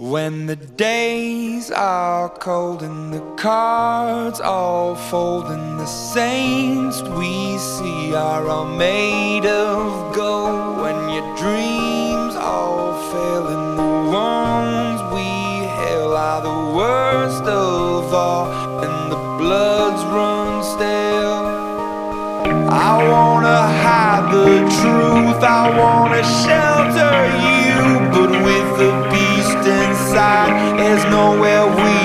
When the days are cold and the cards all fold and the saints we see are all made of gold, when your dreams all fail and the ones we hail are the worst of all and the bloods run stale, I wanna hide the truth, I wanna shelter you, but with the beast inside, there's nowhere we